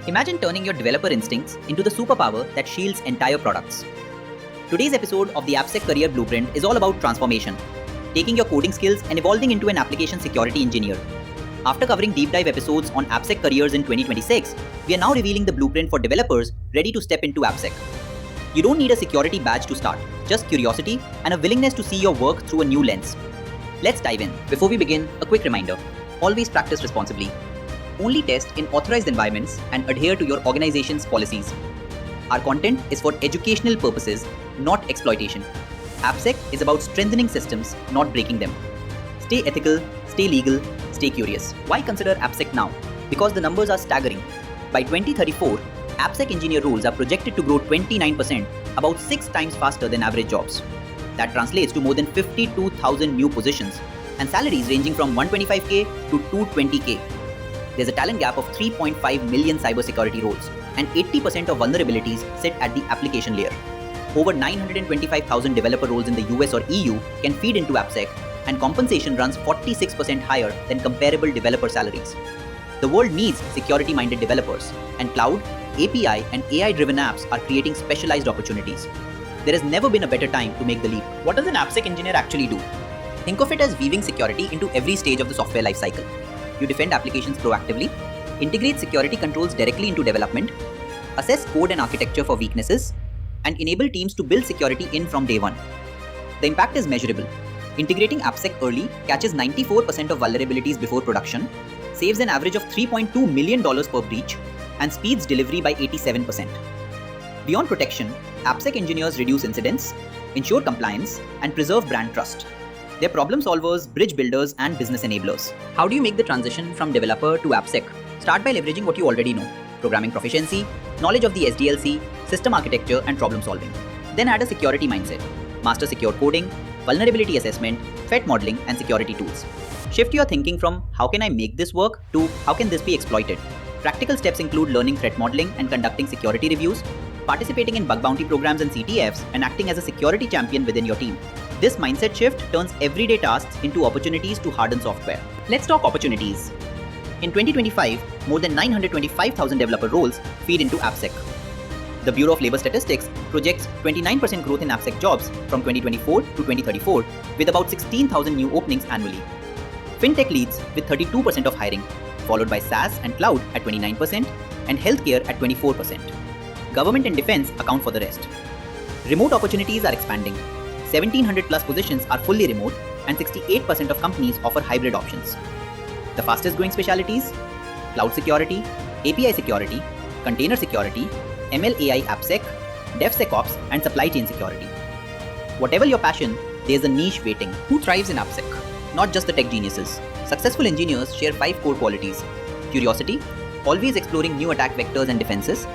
Imagine turning your developer instincts into the superpower that shields entire products. Today's episode of the AppSec Career Blueprint is all about transformation, taking your coding skills and evolving into an application security engineer. After covering deep dive episodes on AppSec careers in 2026, we are now revealing the blueprint for developers ready to step into AppSec. You don't need a security badge to start, just curiosity and a willingness to see your work through a new lens. Let's dive in. Before we begin, a quick reminder. Always practice responsibly. Only test in authorized environments and adhere to your organization's policies. Our content is for educational purposes, not exploitation. AppSec is about strengthening systems, not breaking them. Stay ethical, stay legal, stay curious. Why consider AppSec now? Because the numbers are staggering. By 2034, AppSec engineer roles are projected to grow 29%, about 6 times faster than average jobs. That translates to more than 52,000 new positions and salaries ranging from 125K to 220K. There's a talent gap of 3.5 million cybersecurity roles, and 80% of vulnerabilities sit at the application layer. Over 925,000 developer roles in the US or EU can feed into AppSec, and compensation runs 46% higher than comparable developer salaries. The world needs security-minded developers, and cloud, API, and AI-driven apps are creating specialized opportunities. There has never been a better time to make the leap. What does an AppSec engineer actually do? Think of it as weaving security into every stage of the software lifecycle. You defend applications proactively, integrate security controls directly into development, assess code and architecture for weaknesses, and enable teams to build security in from day one. The impact is measurable. Integrating AppSec early catches 94% of vulnerabilities before production, saves an average of $3.2 million per breach, and speeds delivery by 87%. Beyond protection, AppSec engineers reduce incidents, ensure compliance, and preserve brand trust. They're problem solvers, bridge builders, and business enablers. How do you make the transition from developer to AppSec? Start by leveraging what you already know: programming proficiency, knowledge of the SDLC, system architecture, and problem solving. Then add a security mindset. Master secure coding, vulnerability assessment, threat modeling, and security tools. Shift your thinking from how can I make this work to how can this be exploited. Practical steps include learning threat modeling and conducting security reviews, participating in bug bounty programs and CTFs, and acting as a security champion within your team. This mindset shift turns everyday tasks into opportunities to harden software. Let's talk opportunities. In 2025, more than 925,000 developer roles feed into AppSec. The Bureau of Labor Statistics projects 29% growth in AppSec jobs from 2024 to 2034, with about 16,000 new openings annually. Fintech leads with 32% of hiring, followed by SaaS and cloud at 29% and healthcare at 24%. Government and defense account for the rest. Remote opportunities are expanding. 1,700 plus positions are fully remote, and 68% of companies offer hybrid options. The fastest growing specialties: cloud security, API security, container security, ML/AI AppSec, DevSecOps, and supply chain security. Whatever your passion, there's a niche waiting. Who thrives in AppSec? Not just the tech geniuses. Successful engineers share 5 core qualities: curiosity, always exploring new attack vectors and defenses;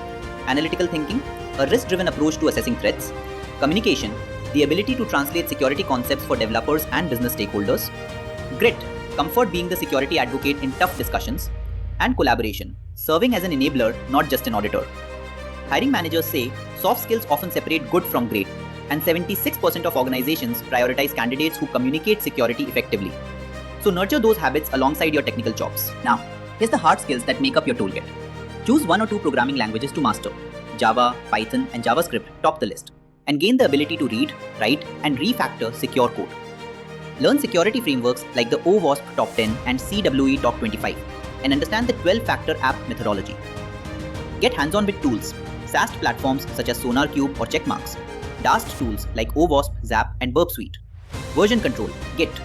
analytical thinking, a risk-driven approach to assessing threats; communication, the ability to translate security concepts for developers and business stakeholders; grit, comfort being the security advocate in tough discussions; and collaboration, serving as an enabler, not just an auditor. Hiring managers say soft skills often separate good from great, and 76% of organizations prioritize candidates who communicate security effectively. So nurture those habits alongside your technical chops. Now, here's the hard skills that make up your toolkit. Choose 1 or 2 programming languages to master. Java, Python, and JavaScript top the list, and gain the ability to read, write, and refactor secure code. Learn security frameworks like the OWASP Top 10 and CWE Top 25, and understand the 12-factor app methodology. Get hands-on with tools, SaaS platforms such as SonarQube or Checkmarks, DAST tools like OWASP, Zap, and Burp Suite, version control, Git,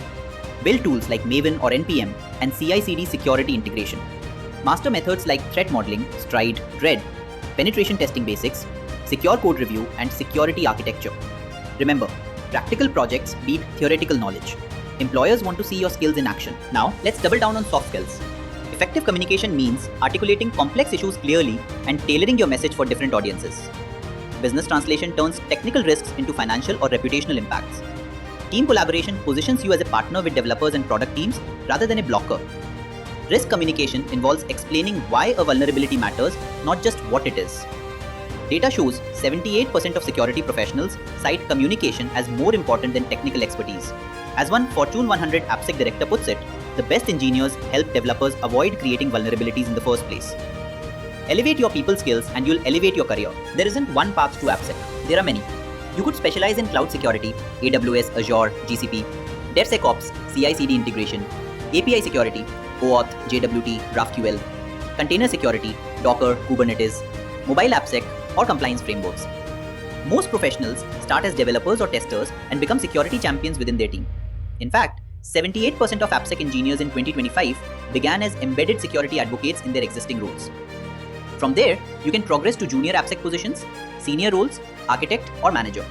build tools like Maven or NPM, and CI/CD security integration. Master methods like threat modeling, Stride, Dread, penetration testing basics, secure code review, and security architecture. Remember, practical projects beat theoretical knowledge. Employers want to see your skills in action. Now, let's double down on soft skills. Effective communication means articulating complex issues clearly and tailoring your message for different audiences. Business translation turns technical risks into financial or reputational impacts. Team collaboration positions you as a partner with developers and product teams rather than a blocker. Risk communication involves explaining why a vulnerability matters, not just what it is. Data shows 78% of security professionals cite communication as more important than technical expertise. As one Fortune 100 AppSec director puts it, the best engineers help developers avoid creating vulnerabilities in the first place. Elevate your people skills and you'll elevate your career. There isn't one path to AppSec. There are many. You could specialize in cloud security, AWS, Azure, GCP, DevSecOps, CI/CD integration, API security, OAuth, JWT, GraphQL, container security, Docker, Kubernetes, mobile AppSec, or compliance frameworks. Most professionals start as developers or testers and become security champions within their team. In fact, 78% of AppSec engineers in 2025 began as embedded security advocates in their existing roles. From there, you can progress to junior AppSec positions, senior roles, architect, or manager.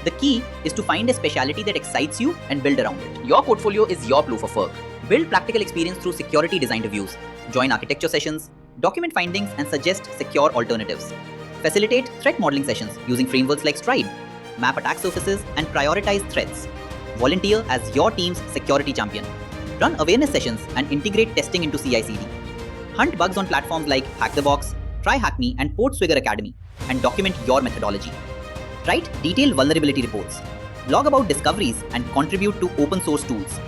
The key is to find a specialty that excites you and build around it. Your portfolio is your proof of work. Build practical experience through security design reviews, join architecture sessions, document findings, and suggest secure alternatives. Facilitate threat modeling sessions using frameworks like Stride, map attack surfaces, and prioritize threats. Volunteer as your team's security champion. Run awareness sessions and integrate testing into CI/CD. Hunt bugs on platforms like HackTheBox, TryHackMe, and Portswigger Academy, and document your methodology. Write detailed vulnerability reports. Blog about discoveries and contribute to open source tools.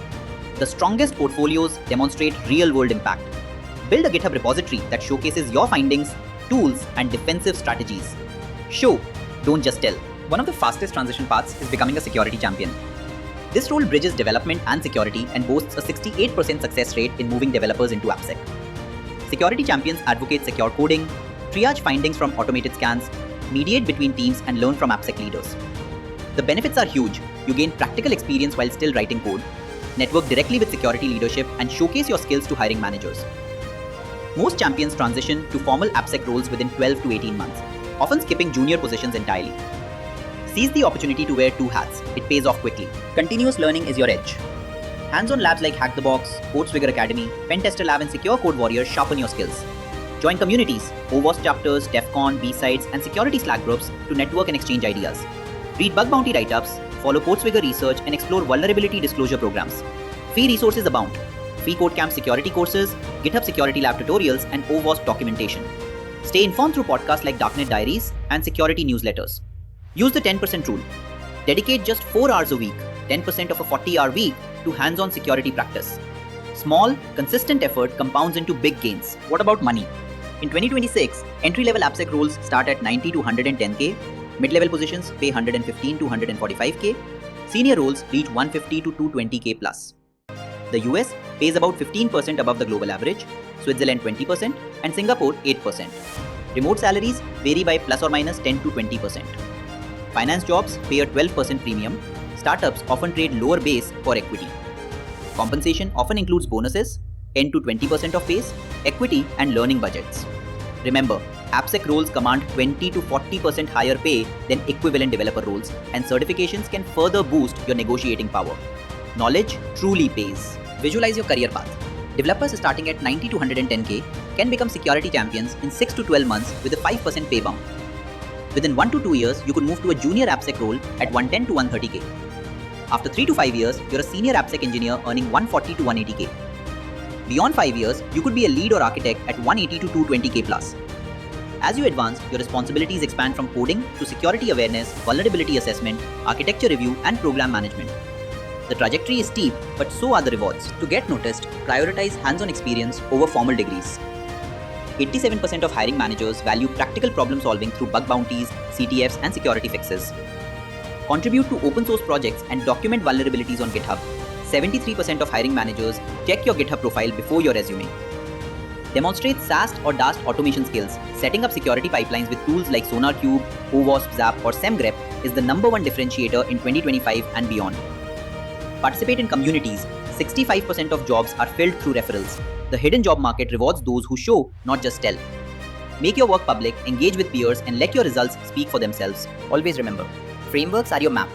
The strongest portfolios demonstrate real-world impact. Build a GitHub repository that showcases your findings, tools, and defensive strategies. Show, don't just tell. One of the fastest transition paths is becoming a security champion. This role bridges development and security and boasts a 68% success rate in moving developers into AppSec. Security champions advocate secure coding, triage findings from automated scans, mediate between teams, and learn from AppSec leaders. The benefits are huge. You gain practical experience while still writing code, network directly with security leadership, and showcase your skills to hiring managers. Most champions transition to formal AppSec roles within 12 to 18 months, often skipping junior positions entirely. Seize the opportunity to wear two hats. It pays off quickly. Continuous learning is your edge. Hands-on labs like HackTheBox, Portswigger Academy, Pentester Lab, and Secure Code Warrior sharpen your skills. Join communities, OWASP chapters, DEF CON, B-Sides, and security Slack groups to network and exchange ideas. Read bug bounty write-ups, follow Portswigger research, and explore vulnerability disclosure programs. Free resources abound. Free CodeCamp security courses, GitHub Security Lab tutorials, and OWASP documentation. Stay informed through podcasts like Darknet Diaries and security newsletters. Use the 10% rule. Dedicate just 4 hours a week, 10% of a 40-hour week, to hands-on security practice. Small, consistent effort compounds into big gains. What about money? In 2026, entry-level AppSec roles start at 90 to 110K, mid-level positions pay 115 to 145K, senior roles reach 150 to 220K plus. The US pays about 15% above the global average, Switzerland 20%, and Singapore 8%. Remote salaries vary by plus or minus 10 to 20%. Finance jobs pay a 12% premium. Startups often trade lower base for equity. Compensation often includes bonuses, 10 to 20% of base, equity, and learning budgets. Remember, AppSec roles command 20 to 40% higher pay than equivalent developer roles, and certifications can further boost your negotiating power. Knowledge truly pays. Visualize your career path. Developers starting at 90 to 110K can become security champions in 6 to 12 months with a 5% pay bump. Within 1 to 2 years, you could move to a junior AppSec role at 110 to 130K. After 3 to 5 years, you're a senior AppSec engineer earning 140 to 180K. Beyond 5 years, you could be a lead or architect at 180 to 220K plus. As you advance, your responsibilities expand from coding to security awareness, vulnerability assessment, architecture review, and program management. The trajectory is steep, but so are the rewards. To get noticed, prioritize hands-on experience over formal degrees. 87% of hiring managers value practical problem solving through bug bounties, CTFs, and security fixes. Contribute to open source projects and document vulnerabilities on GitHub. 73% of hiring managers check your GitHub profile before your resume. Demonstrate SAST or DAST automation skills. Setting up security pipelines with tools like SonarQube, OWASP, Zap, or SemGrep is the #1 differentiator in 2025 and beyond. Participate in communities. 65% of jobs are filled through referrals. The hidden job market rewards those who show, not just tell. Make your work public, engage with peers, and let your results speak for themselves. Always remember, frameworks are your map.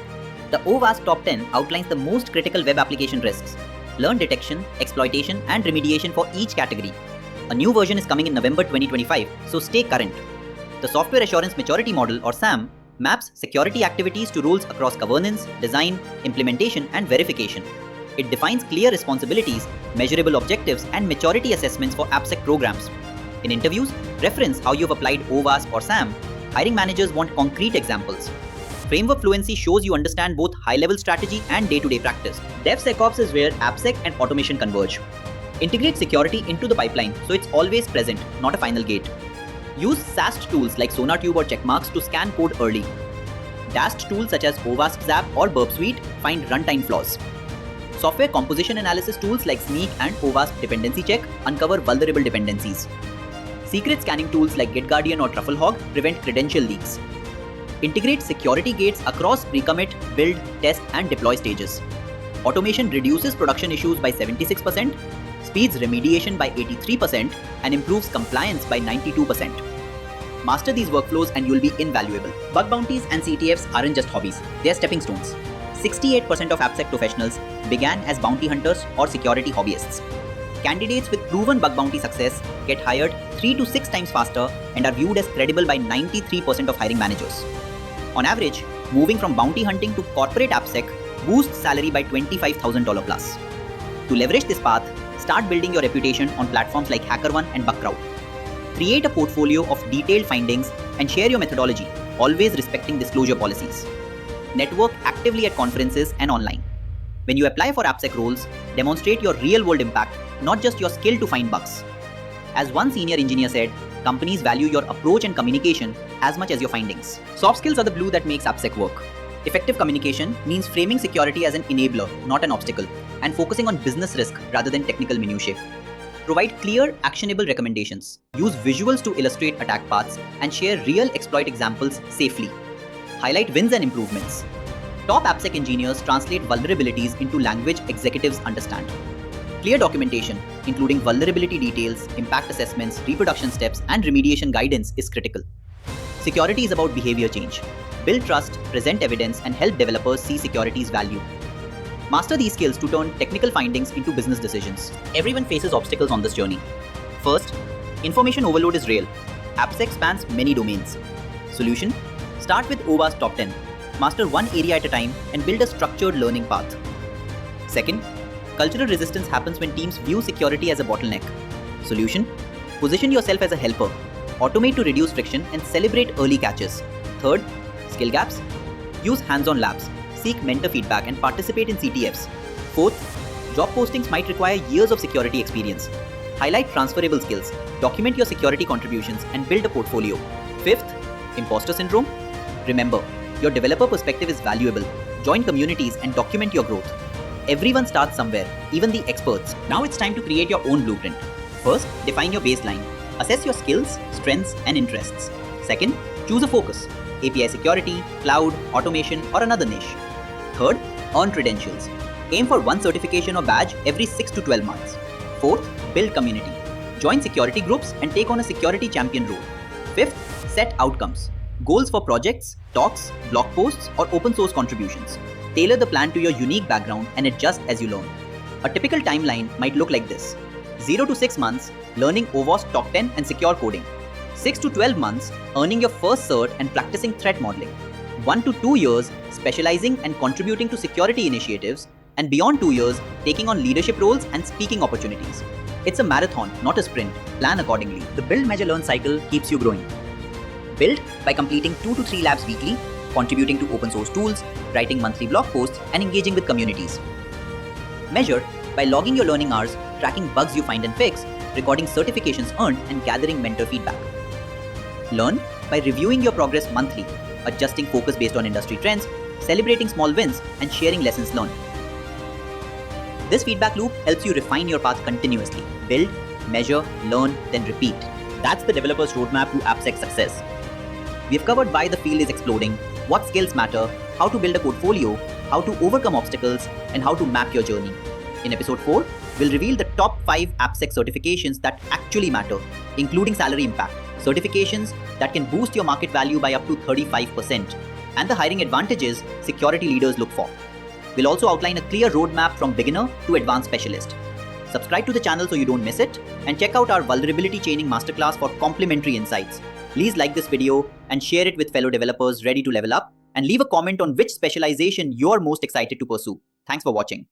The OWASP Top 10 outlines the most critical web application risks. Learn detection, exploitation, and remediation for each category. A new version is coming in November 2025, so stay current. The Software Assurance Maturity Model, or SAM, maps security activities to roles across governance, design, implementation, and verification. It defines clear responsibilities, measurable objectives, and maturity assessments for AppSec programs. In interviews, reference how you've applied OWASP or SAM. Hiring managers want concrete examples. Framework fluency shows you understand both high-level strategy and day-to-day practice. DevSecOps is where AppSec and automation converge. Integrate security into the pipeline so it's always present, not a final gate. Use SAST tools like SonarTube or Checkmarks to scan code early. DAST tools such as OWASP Zap or Burp Suite find runtime flaws. Software composition analysis tools like Sneak and OWASP Dependency Check uncover vulnerable dependencies. Secret scanning tools like GitGuardian or TruffleHog prevent credential leaks. Integrate security gates across pre-commit, build, test, and deploy stages. Automation reduces production issues by 76%, speeds remediation by 83%, and improves compliance by 92%. Master these workflows and you'll be invaluable. Bug bounties and CTFs aren't just hobbies, they're stepping stones. 68% of AppSec professionals began as bounty hunters or security hobbyists. Candidates with proven bug bounty success get hired 3 to 6 times faster and are viewed as credible by 93% of hiring managers. On average, moving from bounty hunting to corporate AppSec boosts salary by $25,000 plus. To leverage this path, start building your reputation on platforms like HackerOne and Bugcrowd. Create a portfolio of detailed findings and share your methodology, always respecting disclosure policies. Network actively at conferences and online. When you apply for AppSec roles, demonstrate your real-world impact, not just your skill to find bugs. As one senior engineer said, companies value your approach and communication as much as your findings. Soft skills are the glue that makes AppSec work. Effective communication means framing security as an enabler, not an obstacle, and focusing on business risk rather than technical minutiae. Provide clear, actionable recommendations. Use visuals to illustrate attack paths and share real exploit examples safely. Highlight wins and improvements. Top AppSec engineers translate vulnerabilities into language executives understand. Clear documentation, including vulnerability details, impact assessments, reproduction steps, and remediation guidance is critical. Security is about behavior change. Build trust, present evidence, and help developers see security's value. Master these skills to turn technical findings into business decisions. Everyone faces obstacles on this journey. First, information overload is real. AppSec spans many domains. Solution: start with OWASP Top 10. Master one area at a time and build a structured learning path. Second, cultural resistance happens when teams view security as a bottleneck. Solution: position yourself as a helper. Automate to reduce friction and celebrate early catches. Third, skill gaps. Use hands-on labs. Seek mentor feedback and participate in CTFs. Fourth, job postings might require years of security experience. Highlight transferable skills, document your security contributions, and build a portfolio. Fifth, imposter syndrome. Remember, your developer perspective is valuable. Join communities and document your growth. Everyone starts somewhere, even the experts. Now it's time to create your own blueprint. First, define your baseline. Assess your skills, strengths, and interests. Second, choose a focus: API security, cloud, automation, or another niche. Third, earn credentials. Aim for one certification or badge every 6 to 12 months. Fourth, build community. Join security groups and take on a security champion role. Fifth, set outcomes. Goals for projects, talks, blog posts, or open source contributions. Tailor the plan to your unique background and adjust as you learn. A typical timeline might look like this: 0 to 6 months, learning OWASP Top 10 and secure coding. 6 to 12 months, earning your first cert and practicing threat modeling. 1 to 2 years, specializing and contributing to security initiatives. And beyond 2 years, taking on leadership roles and speaking opportunities. It's a marathon, not a sprint. Plan accordingly. The build, measure, learn cycle keeps you growing. Build by completing 2 to 3 labs weekly, contributing to open source tools, writing monthly blog posts, and engaging with communities. Measure by logging your learning hours, tracking bugs you find and fix, recording certifications earned, and gathering mentor feedback. Learn by reviewing your progress monthly, adjusting focus based on industry trends, celebrating small wins, and sharing lessons learned. This feedback loop helps you refine your path continuously. Build, measure, learn, then repeat. That's the developer's roadmap to AppSec success. We've covered why the field is exploding, what skills matter, how to build a portfolio, how to overcome obstacles, and how to map your journey. In episode 4, we'll reveal the top 5 AppSec certifications that actually matter, including salary impact, certifications that can boost your market value by up to 35%, and the hiring advantages security leaders look for. We'll also outline a clear roadmap from beginner to advanced specialist. Subscribe to the channel so you don't miss it, and check out our vulnerability chaining masterclass for complimentary insights. Please like this video and share it with fellow developers ready to level up, and leave a comment on which specialization you're most excited to pursue. Thanks for watching.